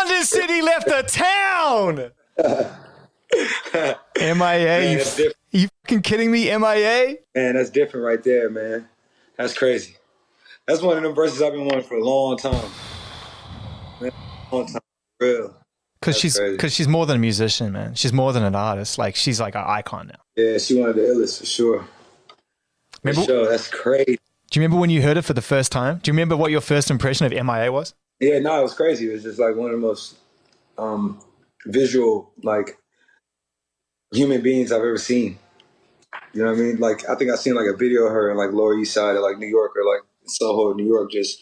London City left the town. M.I.A. Man, you fucking kidding me? M.I.A. Man, that's different right there, man. That's crazy. That's one of them verses I've been wanting for a long time. Man, long time, real. Because she's more than a musician, man. She's more than an artist. Like, she's like an icon now. Yeah, she one of the illest for sure. Remember, for sure, that's crazy. Do you remember when you heard it for the first time? Do you remember what your first impression of M.I.A. was? Yeah, no, it was crazy. It was just like one of the most visual, like, human beings I've ever seen. You know what I mean? Like, I think I seen like a video of her in like Lower East Side of like New York, or like Soho, New York, just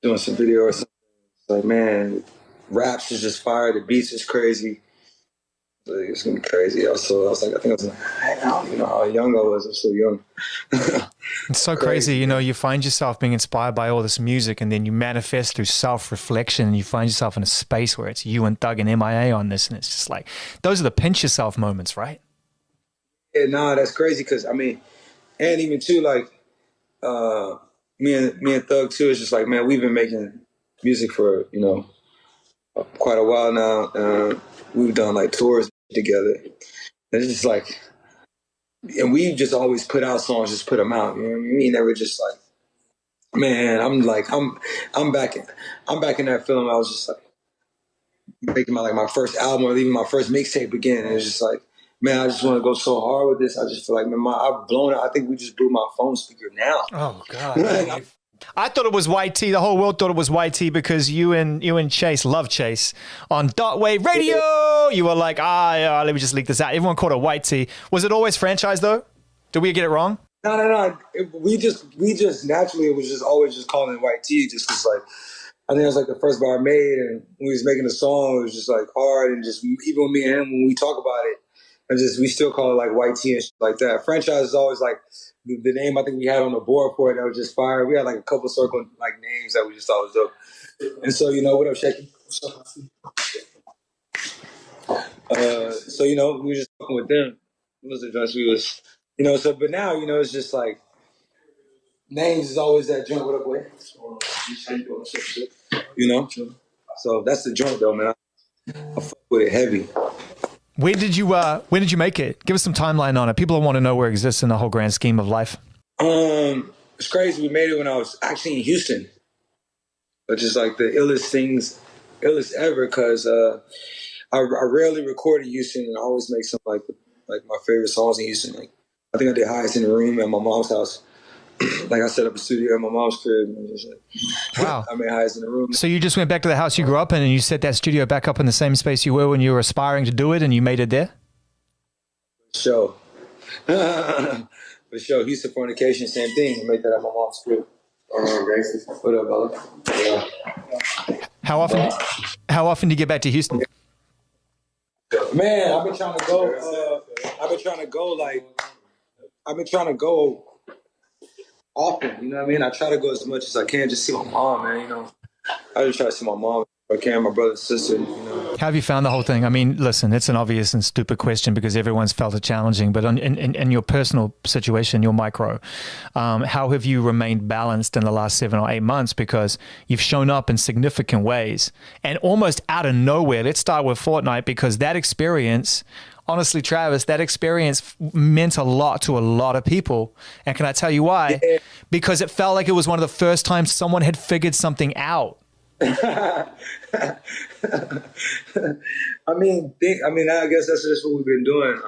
doing some video or something. It's like, man, raps is just fire. The beats is crazy. Like, it's gonna be crazy. I was like, I think I was like, I don't even know how young I was. I'm so young. It's so crazy. You know, you find yourself being inspired by all this music, and then you manifest through self-reflection, and you find yourself in a space where it's you and Thug and M.I.A. on this, and it's just like, those are the pinch yourself moments, right? Yeah, nah, that's crazy. Because I mean, and even too, like, me and Thug too. It's just like, man, we've been making music for, you know, quite a while now. We've done like tours together. And it's just like, and we just always put out songs, just put them out. You know what I mean? We never just like, man, I'm back in that film. I was just like making my first album or even my first mixtape again. And it's just like, man, I just want to go so hard with this. I just feel like, man, I've blown it. I think we just blew my phone speaker now. Oh God. I thought it was YT. The whole world thought it was YT because you and Chase, love Chase, on Wave Radio. You were like, yeah, let me just leak this out. Everyone called it YT. Was it always franchise though? Did we get it wrong? No. We just naturally, it was just always just calling it YT. Just was like, I think it was like the first bar I made, and when we was making the song, it was just like hard, and just even with me and him, when we talk about it, and just we still call it like YT and shit like that. Franchise is always like the name I think we had on the board for it that was just fire. We had like a couple circle like names that we just thought was dope. And so, you know, what up, Shaky? So, you know, we were just talking with them. Those are just, we was, you know, so, but now, you know, it's just like, names is always that joint. What up, boy? You know? So that's the joint though, man. I fuck with it heavy. When did you make it? Give us some timeline on it. People want to know where it exists in the whole grand scheme of life. It's crazy. We made it when I was actually in Houston, which is like the illest ever. Cause I rarely record in Houston, and I always make some like my favorite songs in Houston. Like I think I did Highest in the Room at my mom's house. Like I set up a studio at my mom's crib, and just like, wow. I made Highest in the Room. So you just went back to the house you grew up in, and you set that studio back up in the same space you were when you were aspiring to do it, and you made it there? For sure. For sure. Houston Fornication, same thing. I made that at my mom's crib. What up, brother? Yeah. How often do you get back to Houston? Man, I've been trying to go often, you know what I mean? I try to go as much as I can, just see my mom, man, you know. I just try to see my mom if I can, my brother and sister, you know. How have you found the whole thing? I mean, listen, it's an obvious and stupid question because everyone's felt it challenging, but in your personal situation, your micro, how have you remained balanced in the last 7 or 8 months? Because you've shown up in significant ways and almost out of nowhere. Let's start with Fortnite, because that experience, honestly, Travis, that experience meant a lot to a lot of people. And can I tell you why? Yeah. Because it felt like it was one of the first times someone had figured something out. I mean, I guess that's just what we've been doing.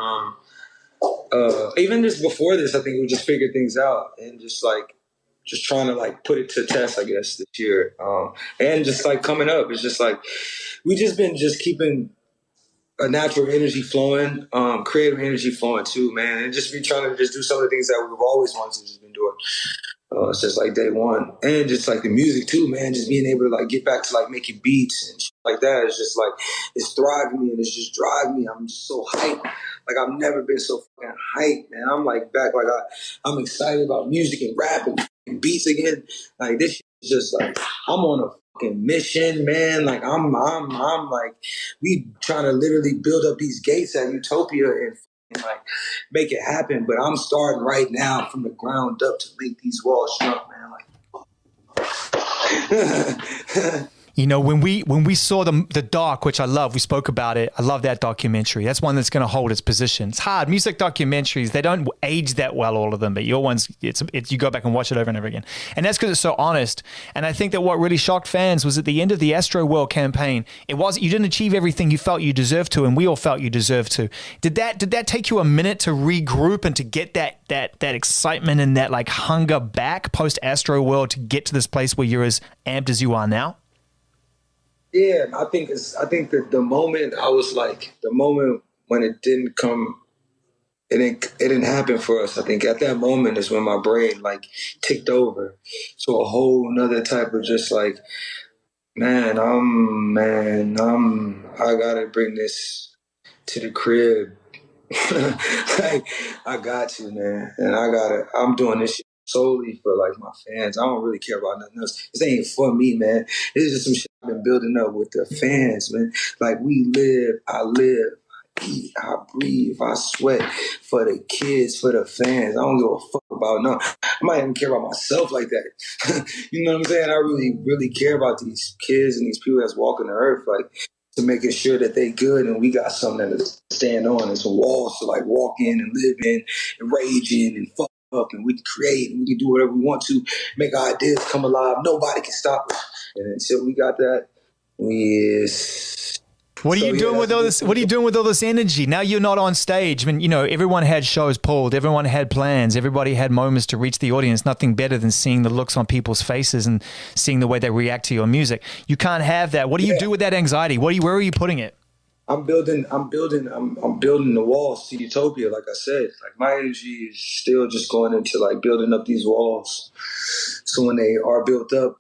Even just before this, I think we just figured things out and just trying to like put it to test, I guess, this year. And just like coming up, it's just like, we just been just keeping a natural energy flowing, creative energy flowing too, man. And just be trying to just do some of the things that we've always wanted to just been doing. It's just like day one. And just like the music too, man, just being able to like get back to like making beats and shit like that. It's just like, it's thriving me and it's just driving me. I'm just so hyped. Like I've never been so fucking hyped, man. I'm like back, like I'm excited about music and rap and beats again. Like this shit is just like, I'm on a fucking mission, man. Like I'm like, we trying to literally build up these gates at Utopia and like make it happen. But I'm starting right now from the ground up to make these walls jump, man. Like You know, when we saw the doc, which I love, we spoke about it. I love that documentary. That's one that's going to hold its position. It's hard. Music documentaries, they don't age that well, all of them. But your ones, you go back and watch it over and over again. And that's because it's so honest. And I think that what really shocked fans was at the end of the Astro World campaign, you didn't achieve everything you felt you deserved to, and we all felt you deserved to. Did that take you a minute to regroup and to get that excitement and that like hunger back post Astro World to get to this place where you're as amped as you are now? Yeah, I think that the moment when it didn't come, it didn't happen for us. I think at that moment is when my brain like ticked over to a whole nother type of just like, I gotta bring this to the crib. Like, I got to, man, and I'm doing this shit solely for like my fans. I don't really care about nothing else. This ain't for me, man. This is just some shit I've been building up with the fans, man. Like I live, I eat, I breathe, I sweat for the kids, for the fans. I don't give a fuck about no. I might even care about myself like that. You know what I'm saying? I really, really care about these kids and these people that's walking the earth, like, to making sure that they good and we got something to stand on and some walls to like walk in and live in and rage in and fuck up, and we can create and we can do whatever we want to, make our ideas come alive. Nobody can stop us. And until we got that, What are you doing with all this? What are you doing with all this energy? Now you're not on stage. I mean, you know, everyone had shows pulled. Everyone had plans. Everybody had moments to reach the audience. Nothing better than seeing the looks on people's faces and seeing the way they react to your music. You can't have that. What do you do with that anxiety? Where are you putting it? I'm building the walls to utopia. Like I said, like my energy is still just going into like building up these walls. So when they are built up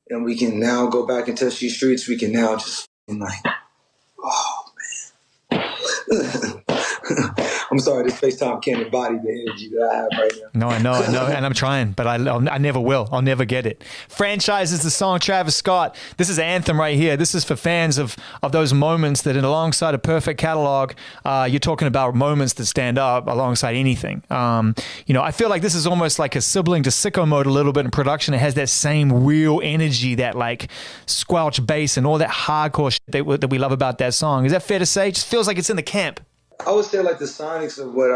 and we can now go back and touch these streets, we can now just like, oh man. I'm sorry, this FaceTime can't embody the energy that I have right now. No, I know, and I'm trying, but I never will. I'll never get it. Franchise is the song, Travis Scott. This is Anthem right here. This is for fans of those moments that, alongside a perfect catalog, you're talking about moments that stand up alongside anything. You know, I feel like this is almost like a sibling to Sicko Mode a little bit in production. It has that same real energy, that like squelch bass and all that hardcore shit that we love about that song. Is that fair to say? It just feels like it's in the camp. I would say like the sonics of what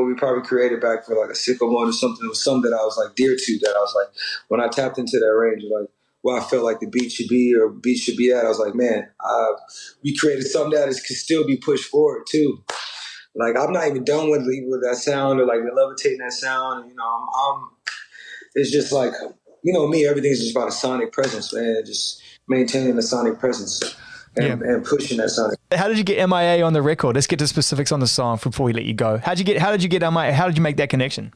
we probably created back for like a Sicko Mode or something. It was something that I was like dear to, that I was like, when I tapped into that range of like where I felt like the beat should be or beat should be at, I was like, man, we created something that could still be pushed forward too. Like I'm not even done with that sound or like levitating that sound. And, you know, it's just like, you know me, everything's just about a sonic presence, man. Just maintaining the sonic presence. And pushing that sonic. How did you get M.I.A. on the record? Let's get to specifics on the song before we let you go. How did you get M.I.A.? How did you make that connection?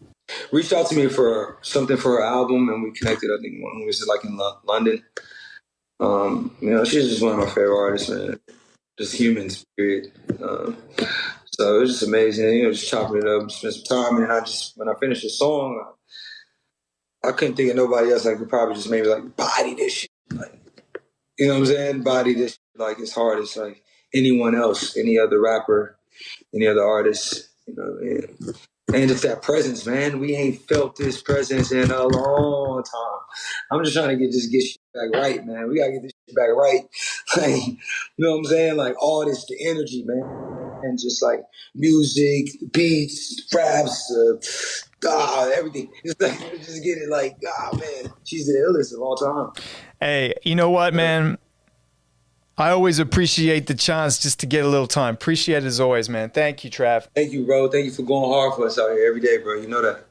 Reached out to me for something for her album, and we connected. I think when we was like in London. You know, she's just one of my favorite artists, man. Just humans, period. So it was just amazing. You know, just chopping it up, spend some time, and when I finished the song, I couldn't think of nobody else. I could probably just maybe like body this shit, like, you know what I'm saying? Body this shit like as hard as like anyone else, any other rapper, any other artist, you know. And it's that presence, man. We ain't felt this presence in a long time. I'm just trying to get shit back right, man. We gotta get this shit back right. Like, you know what I'm saying? Like all this, the energy, man, and just like music, beats, raps, everything. Just like just get it, like, man, she's the illest of all time. Hey, you know what, man? I always appreciate the chance just to get a little time. Appreciate it as always, man. Thank you, Trav. Thank you, bro. Thank you for going hard for us out here every day, bro. You know that.